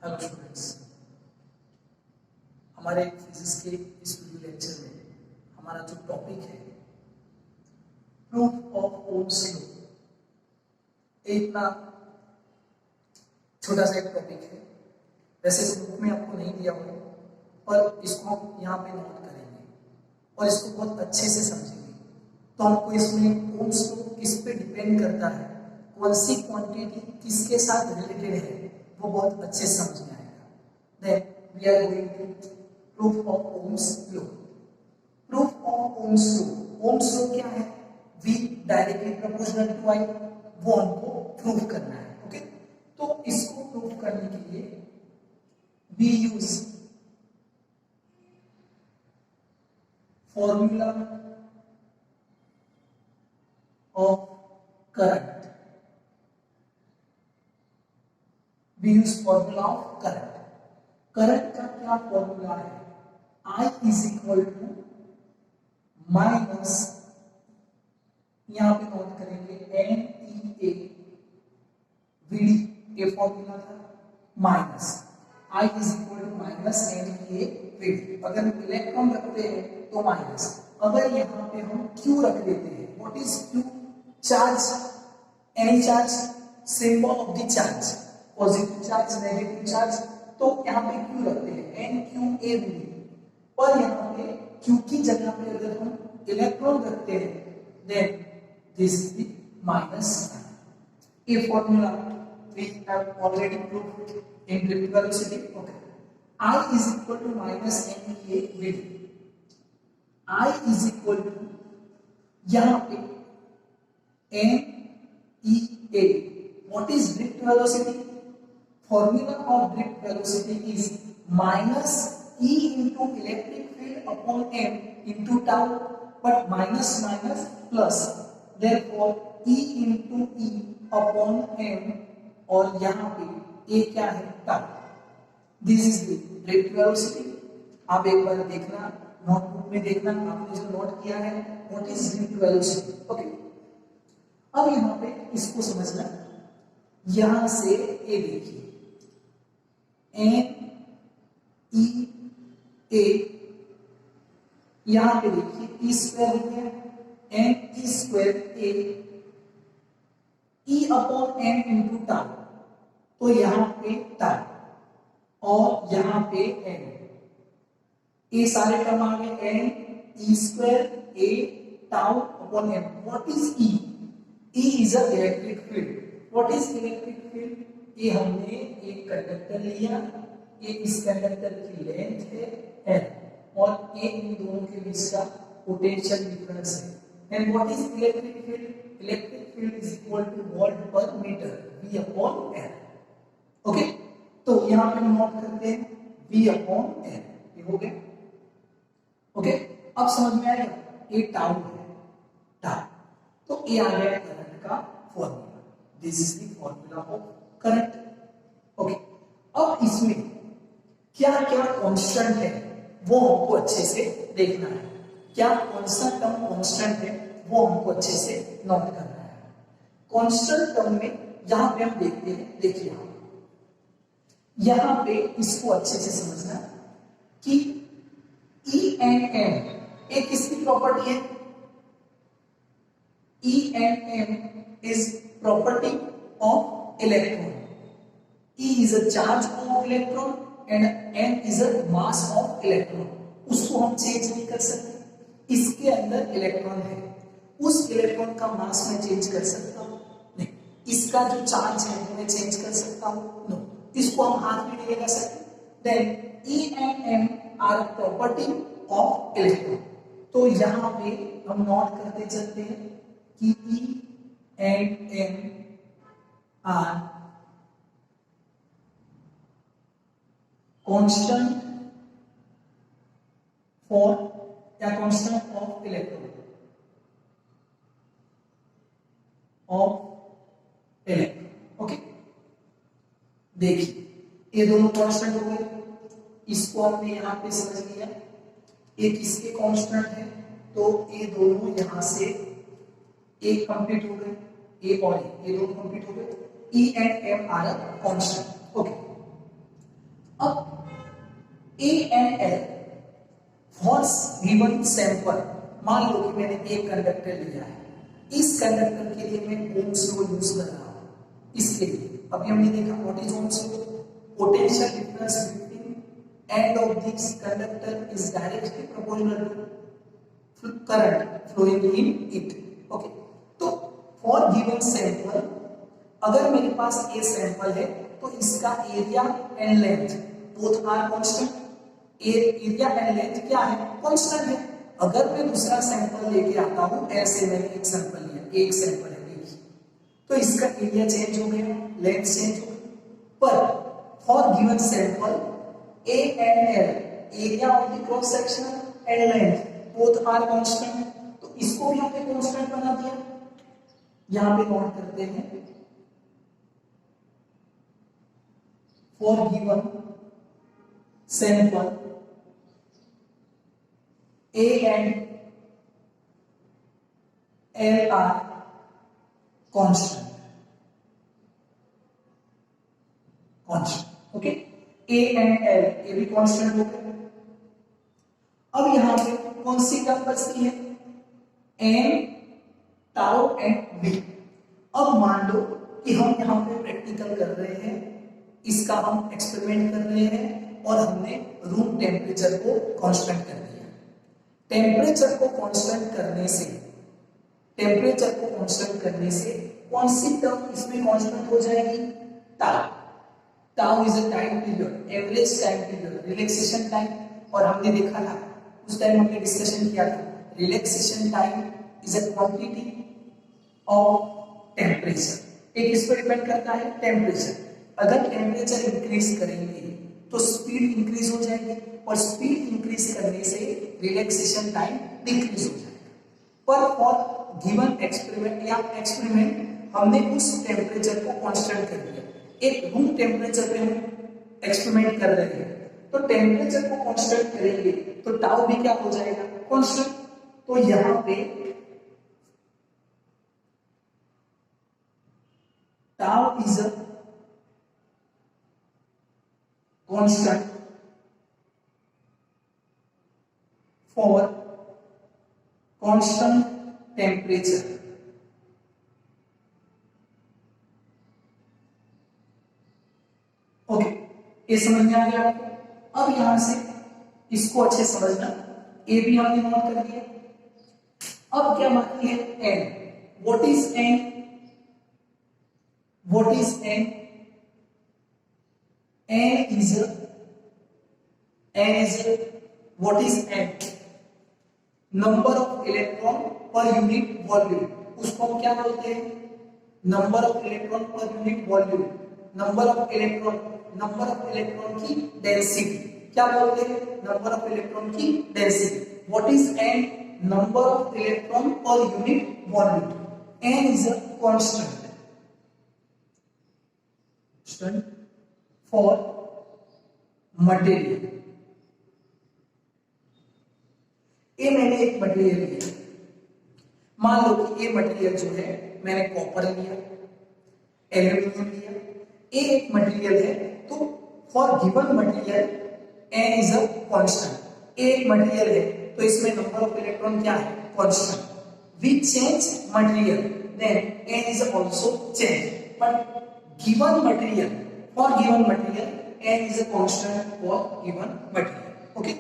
Hello students, हमारे physics के इस वीडियो लेक्चर में हमारा जो टॉपिक है प्रूफ ऑफ ओम्स लॉ, एक ना छोटा सा एक टॉपिक है। वैसे इस बुक में आपको नहीं दिया हुआ, पर इसको हम यहाँ पे नोट करेंगे और इसको बहुत अच्छे से समझेंगे। तो हमको इसमें ओम्स लॉ किस पे डिपेंड करता है, कौन सी क्वांटिटी किसके साथ रिलेटेड है, वो बहुत अच्छे से समझ में आएगा। Then we are going to proof of Ohm's law. Proof of Ohm's law, Ohm's law क्या है? V directly proportional to I, वो हमको प्रूफ करना है। ओके, तो इसको प्रूफ करने के लिए we use formula of current। we use formula of current। Current का क्या फॉर्मूला है? I is equal to minus, यहां पे नोट करेंगे NEA VD, ये फॉर्मूला था, minus I is equal to minus NEA VD। अगर हम इलेक्ट्रॉन रखते हैं तो माइनस, अगर यहां पे हम Q रख देते हैं, what is Q? Charge, any charge, symbol of the charge, positive charge, negative charge, तो यहाँ पे Q रखते हैं NQAV। पर यहाँ पे Q की जगह पे अगर हम इलेक्ट्रॉन रखते हैं then this is the minus. ये formula we have already proved in electric velocity। okay, I is equal to minus NEA VD। I is equal to यहाँ पे NEA, what is drift velocity? Formula of drift velocity is minus E into electric field upon M into tau, but minus minus plus, therefore E into E upon M, और यहाँ पे A क्या है? tau। This is the drift velocity। आप एक बार देखना, notebook में देखना, आपने जो नोट किया है what is drift velocity। Okay, अब यहाँ पे इसको समझना, यहां से A देखिए NEA, यहां पे देखिए E स्क्वायर हो गया, NE square A E upon M into tau, तो यहां पे टाउ और यहां पे M, ये सारे टर्म आ गए NE square A tau upon M। What is E? E is a electric field. What is electric field? ये हमने एक कंडक्टर लिया, ये इस कंडक्टर की लेंथ है L और ये इन दोनों के बीच का पोटेंशियल डिफरेंस है। And what is electric field? Electric field is equal to volt per metre V upon L। Okay, तो यहां पे हम नोट करते हैं V अपॉन L, ये हो गया। ओके, अब समझ में आएगा, ये टाउ है, टाउ, तो ये आ गया करंट का formula. This is the formula of current. Okay, अब इसमें क्या क्या कांस्टेंट है वो हमको अच्छे से देखना है। क्या कांस्टेंट टर्म कांस्टेंट है वो हमको अच्छे से नोट करना है। कांस्टेंट टर्म में यहां पे हम देखते हैं, देखिए यहां पे इसको अच्छे से समझना कि E एंड M एक किसकी प्रॉपर्टी है? E and M is property of electron। E is a charge of electron and M is a mass of electron। उसको हम चेंज नहीं कर सकते, इसके अंदर इलेक्ट्रॉन है, उस इलेक्ट्रॉन का मास में चेंज कर सकता हूं? नहीं। इसका जो चार्ज है मैं चेंज कर सकता हूं? नो। इसको हम हाथ में नहीं लगा सकते। Then E and M are property of electron। तो यहां पे हम नोट करते चलते हैं कि E and M are constant for या constant of electron, of electron। Okay, देखिए ये दोनों कांस्टेंट हो गए, इसको हमने यहां पे समझ लिया, ये किसके कांस्टेंट है, तो ये दोनों यहां से एक कंप्लीट हो गए, ए और ए, ये दोनों कंप्लीट हो गए। E and M are a constant। Okay, अब A and L for given sample, मान लो कि मैंने एक कंडक्टर लिया है, इस कंडक्टर के लिए मैं ओम्स लॉ यूज कर रहा हूं। इसके लिए अभी हमने देखा what is Ohm's law, potential difference between end of this conductor is directly proportional to current flowing in it. Okay, तो फॉर गिवन सैंपल, अगर मेरे पास ए सैंपल है तो इसका area and length both are constant. Area and length क्या है, constant है। अगर मैं दूसरा सैंपल लेके आता हूं, ऐसे मैंने एक सैंपल लिया, एक सैंपल है देखिए, तो इसका एरिया चेंज हो गया, लेंथ चेंज हो गई, पर for given sample A and L, area of the cross section and length both are constant, तो इसको भी हमने कांस्टेंट बना दिया। यहां पे नोट करते हैं for given sample A and L are constant. Okay, A and L ये भी कांस्टेंट हो गए। अब यहां पे कौन सी टर्म बचती है, n, टाउ एंड v। अब मान लो कि हम यहां पे प्रैक्टिकल कर रहे हैं, इसका हम एक्सपेरिमेंट कर रहे हैं और हमने रूम टेम्परेचर को कांस्टेंट कर दिया। टेम्परेचर को कांस्टेंट करने से, टेम्परेचर को कांस्टेंट करने से कौन सी टर्म इसमें कांस्टेंट हो जाएगी, tau. Tau is a time period, average time period, relaxation time. और हमने देखा था उस टाइम हमने डिस्कशन किया था, relaxation time is a quantity of temperature. एक इस पर डिपेंड करता है टेम्परेचर। अगर टेम्परेचर इंक्रीज करेंगे तो स्पीड इंक्रीज हो जाएगी, और स्पीड इंक्रीज करने से रिलैक्सेशन टाइम डिक्रीज हो जाएगा। पर फॉर गिवन एक्सपेरिमेंट या एक्सपेरिमेंट हमने उस टेम्परेचर को कांस्टेंट कर दिया। एक रूम टेम्परेचर पे हम एक्सपेरिमेंट कर रहे हैं, तो टेम्परेचर को कांस्टेंट करेंगे तो टाउ भी क्या हो जाएगा, कांस्टेंट। तो यहां पे tau is a constant for constant temperature। Okay, ये समझ में आ गया आपको। अब यहां से इसको अच्छे समझना, ए भी हमने नोट कर दिया। अब क्या बाकी है, N. What is N, what is N, N is what is N, number of electron per unit volume. उसको हम क्या बोलते हैं, number of electron per unit volume. Number of electron की डेंसिटी क्या बोलते हैं, नंबर ऑफ इलेक्ट्रॉन की density. What is N, number of electron per unit volume. N is a constant for material. ये मैंने एक मटेरियल लिया, मान लो कि ये मटेरियल जो है मैंने कॉपर लिया, एल्यूमिनियम लिया, ये एक मटेरियल है। तो for given material N is a constant. एक मटेरियल है तो इसमें नंबर ऑफ इलेक्ट्रॉन क्या है, constant. We change material then N is also change, but given material, for given material N is a constant for given material. Okay,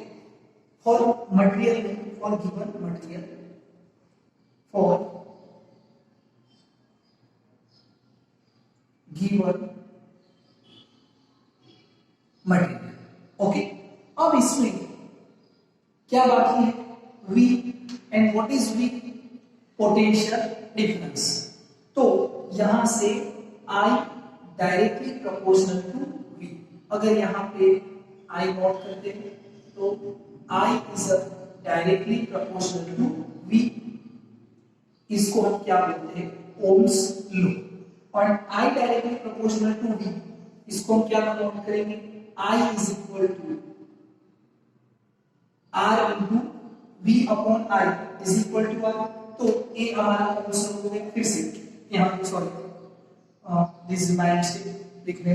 for material, for given material, for given material। Okay, अब इसमें क्या बाकी है, V। And what is V, potential difference. तो यहां से I directly proportional to V। अगर यहां पे I नोट करते हैं तो I is directly proportional to V। इसको हम क्या बोलते हैं, ओम्स लॉ। और I directly proportional to V, इसको हम क्या नोट करेंगे, I is equal to R into V upon I is equal to R। तो ये हमारा ओम्स लॉ हो गया। फिर से यहाँ पे sorry this is my mistake लिखने।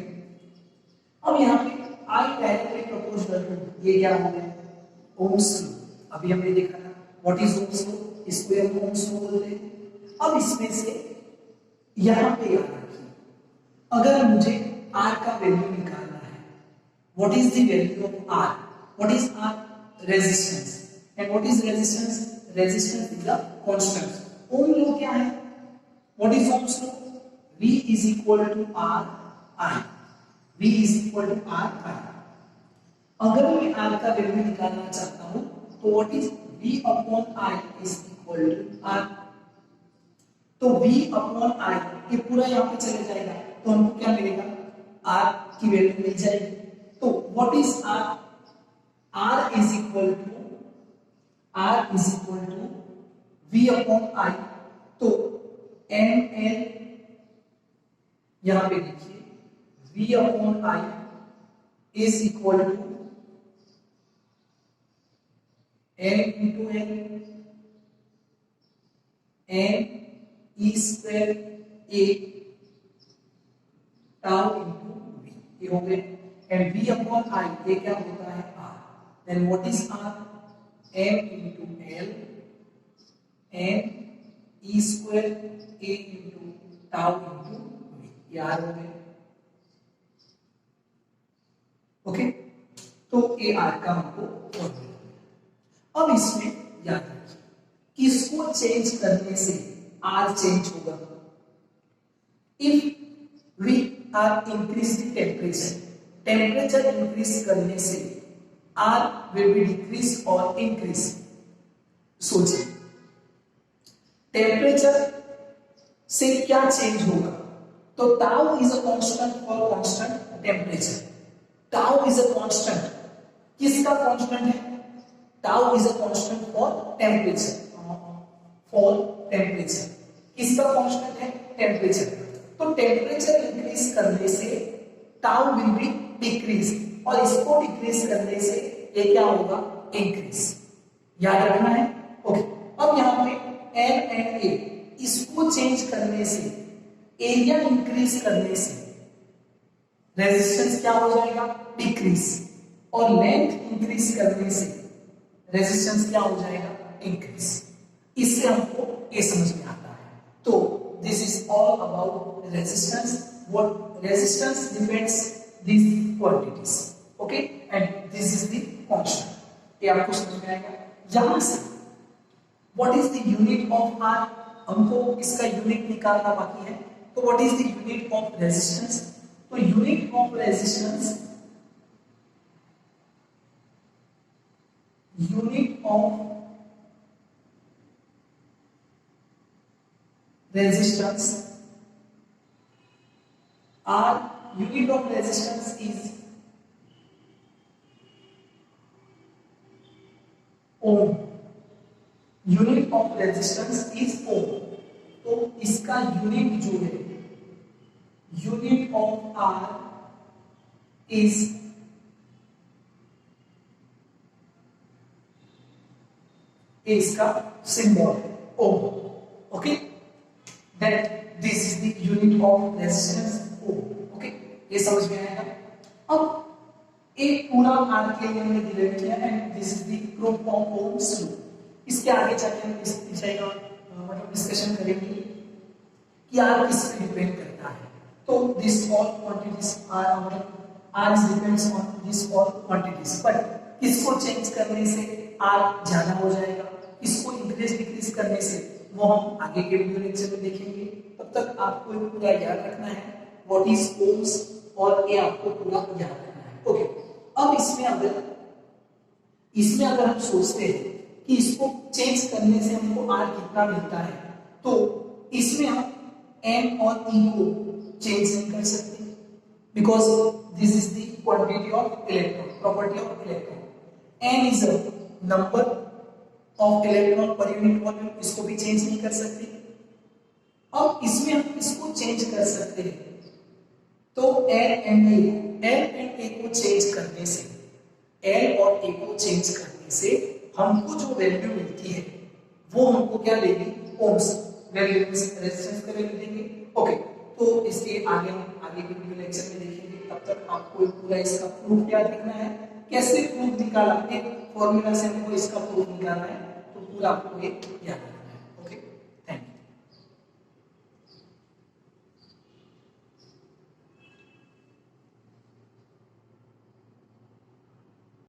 अब यहाँ पे आई डायरेक्टली प्रोपोर्शनल टू, ये क्या हो गया ओम्स लॉ। अभी हमने देखा था व्हाट इज ओम्स लॉ, इसको हम ओम्स लॉ बोलते हैं। अब इसमें से यहां पे याद रखिए, अगर मुझे R का वैल्यू निकालना है, what is the value of R, what is R resistance, and what is resistance, resistance is a constant. Ohm law क्या है, what is Ohm's law, V is equal to R I, V is equal to R I। अगर मैं R का value निकालना चाहता हूं तो what is V upon I is equal to R। तो V अपॉन I ये पूरा यहाँ पे चले जाएगा तो हमको क्या मिलेगा, R की वैल्यू मिल जाएगी। तो what is R, R is equal to V upon I। तो ML यहां पे देखिए V upon I is equal to M into L, M E square A tau into V, ये हो गए। एंड V अपॉन I ये क्या होता है R, then what is R, M into L M E square A into tau into V, ये R हो गए। ओके, तो ये R का हमको फॉर्मूला। अब इसमें याद रखिए किसको चेंज करने से R चेंज होगा, if we are increase the temperature, temperature increase करने से R विल बी डिक्रीज और इंक्रीज। सोचिए टेम्परेचर से क्या चेंज होगा, तो tau is a constant for constant temperature, tau is a constant, किसका कांस्टेंट है, tau is a constant for temperature, किसका कांस्टेंट है, टेम्परेचर। तो टेम्परेचर इंक्रीज करने से टाउ विल बी डिक्रीज, और इसको डिक्रीज करने से ये क्या होगा, इंक्रीज। याद रखना है। ओके, अब यहां पे M एंड A इसको चेंज करने से, एरिया इंक्रीज करने से रेजिस्टेंस क्या हो जाएगा, डिक्रीज, और लेंथ इंक्रीज करने से रेजिस्टेंस क्या हो जाएगा, इंक्रीज। इससे हमको ये समझ में आता है। तो this is all about resistance, what resistance depends this quantities, okay, and this is the constant. ये आपको समझ में आएगा। यहां से what is the unit of R, हमको इसका यूनिट निकालना बाकी है। तो what is the unit of resistance, तो unit of resistance, unit of resistance R, unit of resistance is ohm, unit of resistance is ohm। तो इसका यूनिट जो है, यूनिट ऑफ R is इसका सिंबल है ओम, okay, that this is the unit of resistance ohm, okay, ये समझ में आएगा। अब एक पूरा R के लिए हमने डिराइव किया and this is the proof of Ohm's law. इसके आगे जाके हम इस विषय का मतलब डिस्कशन करेंगे कि R किस पे डिपेंड करता है। तो दिस ऑल क्वांटिटीज आर मतलब R depends on this all quantities, but किसको चेंज करने से R ज्यादा हो जाएगा, इसको इंक्रीज डिक्रीज करने से वो हम आगे के वीडियो लेक्चर में देखेंगे। तब तक आपको पूरा याद रखना है व्हाट इज ओम्स, और ये आपको पूरा याद रखना है। ओके, अब इसमें अगर हम सोचते हैं कि इसको चेंज करने से हमको R कितना मिलता है, तो इसमें हम M और E को चेंज नहीं कर सकते, because this is the quantity of electron, property of electron. M is a number of electron per unit volume, इसको भी चेंज नहीं कर सकते। अब इसमें हम इसको चेंज कर सकते हैं, तो L एंड A को चेंज करने से, L और A को चेंज करने से हमको जो वैल्यू मिलती है वो हमको क्या देगी, ओम्स वैल्यू, रेजिस्टेंस का वैल्यू देंगे। ओके, तो इसलिए आगे हम आगे के वीडियो लेक्चर में देखेंगे। तब तक आपको पूरा इसका प्रूफ याद रखना है। कैसे प्रूफ निकाला, एक फॉर्मूला से हमको इसका प्रूफ निकालना है, तो पूरा आपको ये याद रखना है।